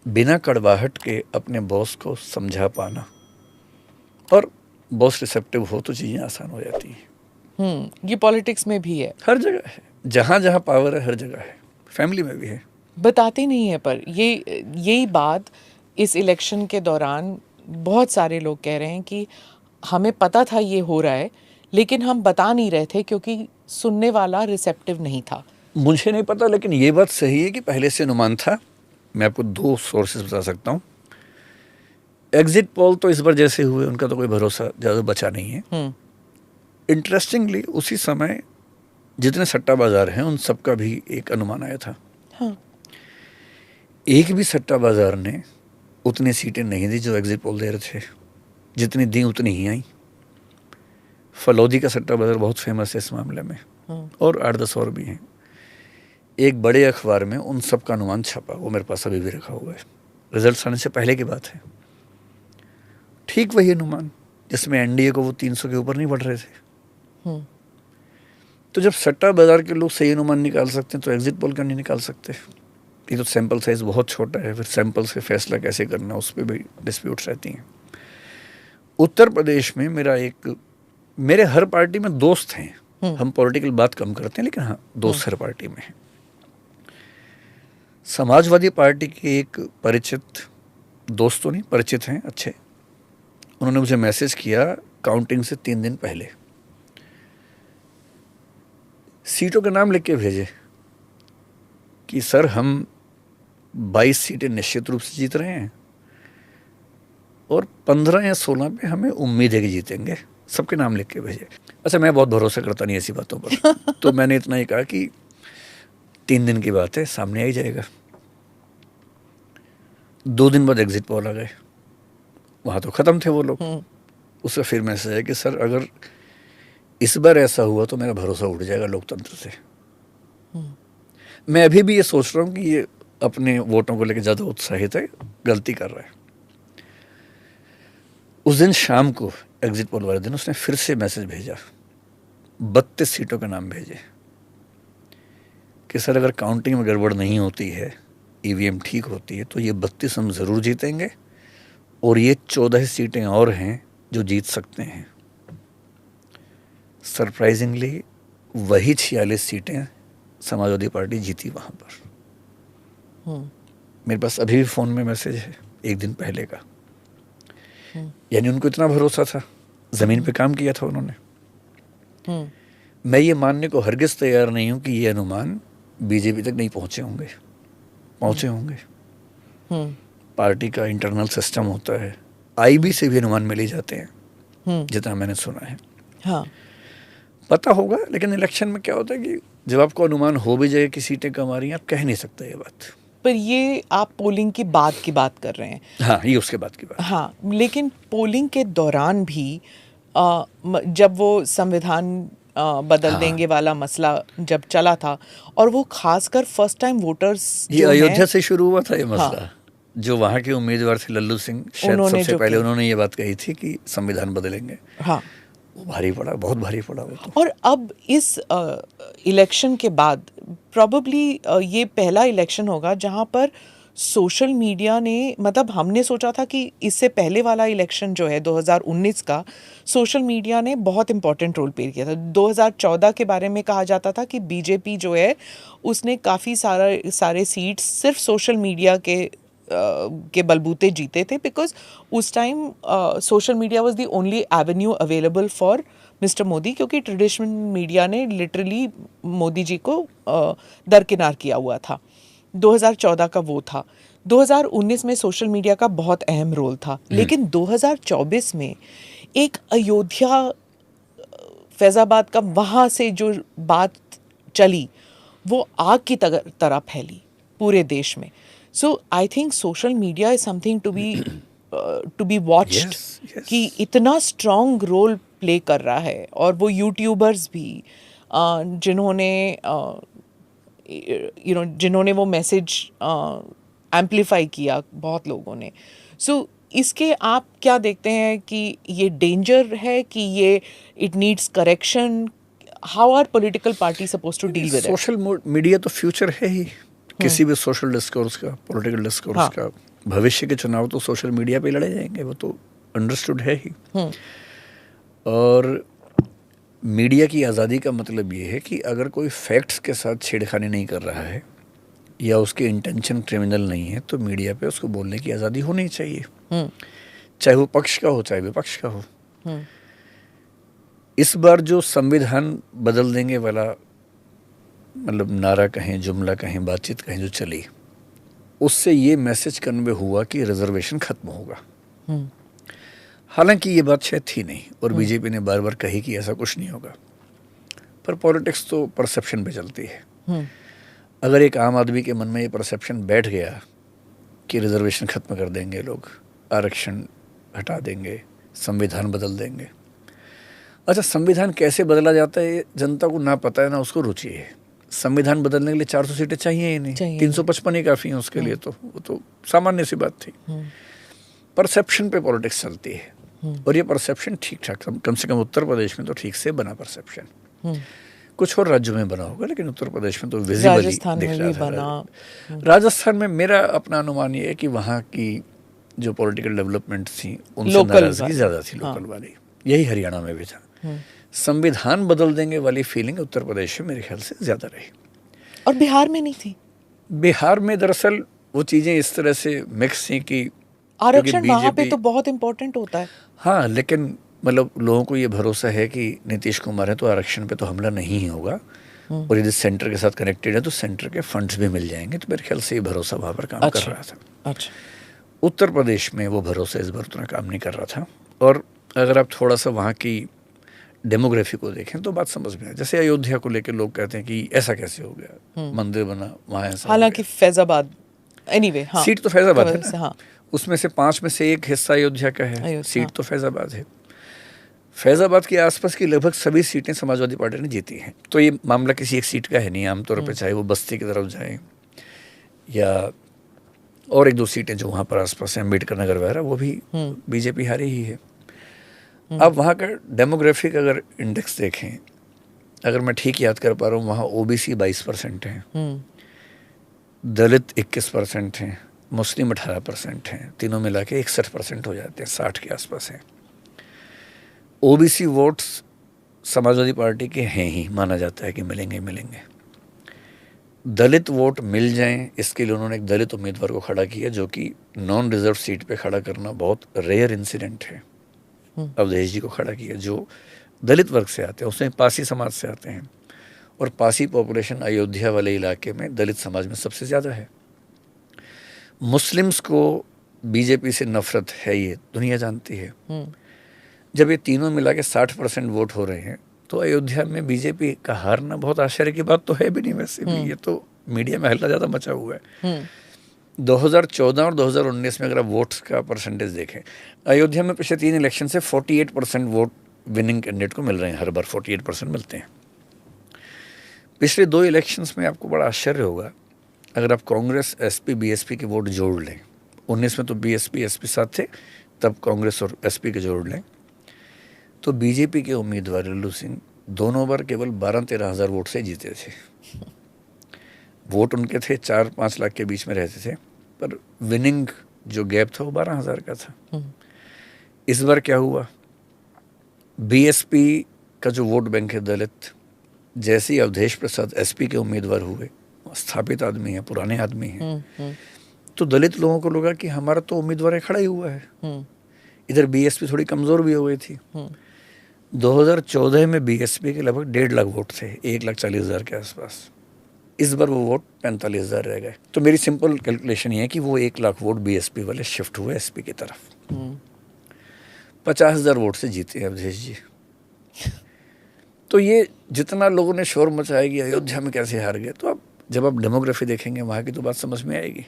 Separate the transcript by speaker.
Speaker 1: बिना कड़वाहट के अपने बॉस को समझा पाना, और बॉस रिसेप्टिव हो तो चीज़ें आसान हो जाती हैं।
Speaker 2: ये पॉलिटिक्स में भी है,
Speaker 1: हर जगह है, जहाँ जहाँ पावर है हर जगह है, फैमिली में भी है।
Speaker 2: बताते नहीं है, पर यही बात इस इलेक्शन के दौरान बहुत सारे लोग कह रहे हैं कि हमें पता था ये हो रहा है, लेकिन हम बता नहीं रहे थे क्योंकि सुनने वाला रिसेप्टिव नहीं था।
Speaker 1: मुझे नहीं पता, लेकिन ये बात सही है कि पहले से अनुमान था। मैं आपको 2 सोर्सेज बता सकता हूँ। एग्जिट पोल तो इस बार जैसे हुए उनका तो कोई भरोसा ज़्यादा बचा नहीं है। इंटरेस्टिंगली उसी समय जितने सट्टा बाजार हैं उन सब का भी एक अनुमान आया था।
Speaker 2: हाँ।
Speaker 1: एक भी सट्टा बाजार ने उतनी सीटें नहीं दी जो एग्जिट पोल दे रहे थे, जितनी दी उतनी ही आई। फलौदी का सट्टा बाजार बहुत फेमस है इस मामले में, और 8-10 और भी हैं। एक बड़े अखबार में उन सब का अनुमान छपा, वो मेरे पास अभी भी रखा हुआ है, रिजल्ट आने से पहले की बात है। ठीक वही अनुमान जिसमें एनडीए को वो 300 के ऊपर नहीं बढ़ रहे थे। तो जब सट्टा बाजार के लोग सही अनुमान निकाल सकते हैं तो एग्जिट पोल क्यों नहीं निकाल सकते? ये तो सैंपल साइज बहुत छोटा है, फिर सैंपल से फैसला कैसे करना उस पर भी डिस्प्यूट्स रहती हैं। उत्तर प्रदेश में मेरे हर पार्टी में दोस्त हैं, हम पॉलिटिकल बात कम करते हैं लेकिन हाँ दोस्त हर पार्टी में हैं। समाजवादी पार्टी के एक परिचित, दोस्त तो नहीं परिचित हैं अच्छे, उन्होंने मुझे मैसेज किया काउंटिंग से 3 दिन पहले, सीटों के नाम लिख के भेजे कि सर हम 22 सीटें निश्चित रूप से जीत रहे हैं और 15 या 16 पे हमें उम्मीद है कि जीतेंगे, सबके नाम लिख के भेजे। अच्छा, मैं बहुत भरोसा करता नहीं ऐसी बातों पर तो मैंने इतना ही कहा कि 3 दिन की बात है, सामने आ ही जाएगा। 2 दिन बाद एग्जिट पोल आ गए, वहाँ तो ख़त्म थे वो लोग। उससे फिर मैसेज है कि सर अगर इस बार ऐसा हुआ तो मेरा भरोसा उठ जाएगा लोकतंत्र से। मैं अभी भी ये सोच रहा हूँ कि ये अपने वोटों को लेकर ज़्यादा उत्साहित है, गलती कर रहा है। उस दिन शाम को एग्जिट पोल वाले दिन उसने फिर से मैसेज भेजा, 32 सीटों के नाम भेजे कि सर अगर काउंटिंग में गड़बड़ नहीं होती है, ईवीएम ठीक होती है तो ये 32 हम ज़रूर जीतेंगे और ये 14 सीटें और हैं जो जीत सकते हैं। सरप्राइजिंगली वही 46 सीटें समाजवादी पार्टी जीती वहाँ पर। मेरे पास अभी भी फ़ोन में मैसेज है 1 दिन पहले का। यानी उनको इतना भरोसा था, ज़मीन पे काम किया था उन्होंने। मैं ये मानने को हरगिज़ तैयार नहीं हूँ कि ये अनुमान बीजेपी तक नहीं पहुँचे होंगे, पहुँचे होंगे। पार्टी का इंटरनल सिस्टम होता है, आईबी से भी अनुमान मिल ही जाते हैं जितना मैंने सुना है।
Speaker 2: हाँ,
Speaker 1: पता होगा, लेकिन इलेक्शन में क्या होता है कि जब आपको अनुमान हो भी जाए कि सीटें कम आ रही हैं, आप कह नहीं सकते ये बात।
Speaker 2: पर ये आप पोलिंग की बात कर रहे हैं।
Speaker 1: हाँ, ये उसके बाद की बात।
Speaker 2: हाँ, लेकिन पोलिंग के दौरान भी जब वो संविधान बदल देंगे वाला मसला जब चला था, और वो खासकर फर्स्ट टाइम वोटर्स,
Speaker 1: ये अयोध्या से शुरू हुआ था ये मसला।
Speaker 2: हाँ,
Speaker 1: जो वहाँ के उम्मीदवार थे लल्लू सिंह, शायद सबसे पहले उन्होंने ये बात कही थी कि संविधान बदलेंगे।
Speaker 2: हाँ,
Speaker 1: वो भारी पड़ा, बहुत भारी पड़ा वो तो।
Speaker 2: और अब इस इलेक्शन के बाद प्रॉबेबली ये पहला इलेक्शन होगा जहाँ पर सोशल मीडिया ने, मतलब हमने सोचा था कि इससे पहले वाला इलेक्शन जो है 2019 का, सोशल मीडिया ने बहुत इंपॉर्टेंट रोल प्ले किया था। 2014 के बारे में कहा जाता था कि बीजेपी जो है उसने काफ़ी सारे सीट्स सिर्फ सोशल मीडिया के बलबूते जीते थे, बिकॉज उस time social media was the only Avenue available for mister Modi, क्योंकि ट्रेडिशनल मीडिया ने लिटरली मोदी जी को दरकिनार किया हुआ था। 2014 का वो था। 2019 में सोशल मीडिया का बहुत अहम रोल था, लेकिन 2024 में एक अयोध्या फैज़ाबाद का वहाँ से जो बात चली वो आग की तरह फैली पूरे देश में। So I think social media is something to be watched, कि इतना स्ट्रॉन्ग रोल प्ले कर रहा है। और वो यूट्यूबर्स भी जिन्होंने वो मैसेज एम्पलीफाई किया बहुत लोगों ने। सो इसके आप क्या देखते हैं कि ये डेंजर है कि ये it needs correction? How are political party supposed to deal with it?
Speaker 1: Social media तो फ्यूचर है ही किसी भी सोशल डिस्कोर्स का, पॉलिटिकल डिस्कोर्स का, भविष्य के चुनाव तो सोशल मीडिया पे लड़े जाएंगे, वो तो अंडरस्टूड है ही। और मीडिया की आज़ादी का मतलब ये है कि अगर कोई फैक्ट्स के साथ छेड़खानी नहीं कर रहा है या उसके इंटेंशन क्रिमिनल नहीं है तो मीडिया पे उसको बोलने की आज़ादी होनी चाहिए, चाहे वो पक्ष का हो चाहे विपक्ष का हो। इस बार जो संविधान बदल देंगे वाला मतलब नारा कहें, जुमला कहें, बातचीत कहें जो चली, उससे ये मैसेज कन्वे हुआ कि रिजर्वेशन खत्म होगा। हालांकि ये बात शायद थी नहीं और बीजेपी ने बार बार कही कि ऐसा कुछ नहीं होगा, पर पॉलिटिक्स तो परसेप्शन पे चलती है। अगर एक आम आदमी के मन में ये परसेप्शन बैठ गया कि रिजर्वेशन खत्म कर देंगे लोग, आरक्षण हटा देंगे, संविधान बदल देंगे। अच्छा, संविधान कैसे बदला जाता है जनता को ना पता है ना उसको रुचि है। संविधान बदलने के लिए 400 सीटें चाहिए ही नहीं, 355 ही काफ़ी हैं उसके लिए, तो वो तो सामान्य सी बात थी। परसेप्शन पे पॉलिटिक्स चलती है और ये परसेप्शन ठीक ठाक, कम से कम उत्तर प्रदेश में तो ठीक से बना परसेप्शन। कुछ और राज्यों में बना होगा लेकिन उत्तर प्रदेश में तो विजिबली दिख रहा था। राजस्थान में मेरा अपना अनुमान ये है कि वहाँ की जो पॉलिटिकल डेवलपमेंट थी उनसे नाराजगी ज़्यादा थी, लोकल वाली। यही हरियाणा में भी था। संविधान बदल देंगे वाली फीलिंग उत्तर प्रदेश में मेरे ख्याल से ज़्यादा रही
Speaker 2: और बिहार में नहीं थी।
Speaker 1: बिहार में दरअसल वो चीज़ें इस तरह से मिक्स थी कि
Speaker 2: आरक्षण वहाँ पे तो बहुत इम्पोर्टेंट होता है।
Speaker 1: हाँ, लेकिन मतलब लोगों को ये भरोसा है कि नीतीश कुमार है तो आरक्षण पे तो हमला नहीं ही होगा और यदि सेंटर के साथ कनेक्टेड है तो सेंटर के फंड्स भी मिल जाएंगे, तो मेरे ख्याल से ये भरोसा वहाँ पर काम कर रहा था।
Speaker 2: अच्छा,
Speaker 1: उत्तर प्रदेश में वो भरोसा इस बार उतना काम नहीं कर रहा था। और अगर आप थोड़ा सा वहाँ की डेमोग्राफी को देखें तो बात समझ में आए। जैसे अयोध्या को लेकर लोग कहते हैं कि ऐसा कैसे हो गया, मंदिर बना वहाँ ऐसा,
Speaker 2: हालांकि फैजाबाद एनीवे
Speaker 1: सीट तो फैजाबाद है ना, उसमें से 5 में से 1 हिस्सा अयोध्या का है, सीट तो फैजाबाद है। फैजाबाद के आसपास की लगभग सभी सीटें समाजवादी पार्टी ने जीती हैं, तो ये मामला किसी एक सीट का है नहीं आमतौर पर, चाहे वो बस्ती की तरफ जाए या और 1-2 सीटें जो वहाँ पर आसपास हैं, अम्बेडकर नगर वगैरह, वो भी बीजेपी हारी ही है। अब वहाँ का डेमोग्राफिक अगर इंडेक्स देखें, अगर मैं ठीक याद कर पा रहा हूँ, वहाँ ओबीसी 22% हैं, दलित 21% हैं, मुस्लिम 18% हैं, तीनों मिला के 61% हो जाते हैं, 60 के आसपास हैं। ओबीसी वोट्स समाजवादी पार्टी के हैं ही, माना जाता है कि मिलेंगे। दलित वोट मिल जाएं इसके लिए उन्होंने एक दलित उम्मीदवार को खड़ा किया, जो कि नॉन रिजर्व सीट पे खड़ा करना बहुत रेयर इंसिडेंट है। अवधेश जी को खड़ा किया जो दलित वर्ग से आते हैं, उसमें पासी समाज से आते हैं और पासी पॉपुलेशन अयोध्या वाले इलाके में दलित समाज में सबसे ज़्यादा है। मुस्लिम्स को बीजेपी से नफरत है, ये दुनिया जानती है। जब ये तीनों मिला के 60% वोट हो रहे हैं तो अयोध्या में बीजेपी का हारना बहुत आश्चर्य की बात तो है भी नहीं। वैसे भी ये तो मीडिया में हल्ला ज़्यादा मचा हुआ है। 2014 और 2019 में अगर आप वोट्स का परसेंटेज देखें, अयोध्या में पिछले 3 इलेक्शन से 48% वोट विनिंग कैंडिडेट को मिल रहे हैं, हर बार 48% मिलते हैं। पिछले 2 इलेक्शंस में आपको बड़ा आश्चर्य होगा, अगर आप कांग्रेस, एसपी, बीएसपी के वोट जोड़ लें, 19 में तो बीएसपी, एसपी साथ थे, तब कांग्रेस और एसपी के जोड़ लें, तो बीजेपी के उम्मीदवार लल्लू सिंह दोनों बार केवल 12-13 हज़ार वोट से जीते थे। वोट उनके थे 4-5 लाख के बीच में रहते थे, पर विनिंग जो गैप था वो 12 हज़ार का था। इस बार क्या हुआ, बीएसपी का जो वोट बैंक है दलित, जैसे ही अवधेश प्रसाद एसपी के उम्मीदवार हुए, स्थापित आदमी है, पुराने आदमी हैं, तो दलित लोगों को लगा कि हमारा तो उम्मीदवार खड़ा ही हुआ है। इधर बीएसपी थोड़ी कमज़ोर भी हो गई थी। 2014 में बीएसपी के लगभग 1.5 लाख वोट थे, 1,40,000 के आसपास। इस बार वो वोट 45,000 रह गए। तो मेरी सिंपल कैलकुलेशन ये है कि वो 1 लाख वोट बीएसपी वाले शिफ्ट हुए एसपी की तरफ। 50,000 वोट से जीते हैं अवधेश जी। तो ये जितना लोगों ने शोर मचाया कि अयोध्या में कैसे हार गए, तो अब जब आप डेमोग्राफी देखेंगे वहाँ की तो बात समझ में आएगी।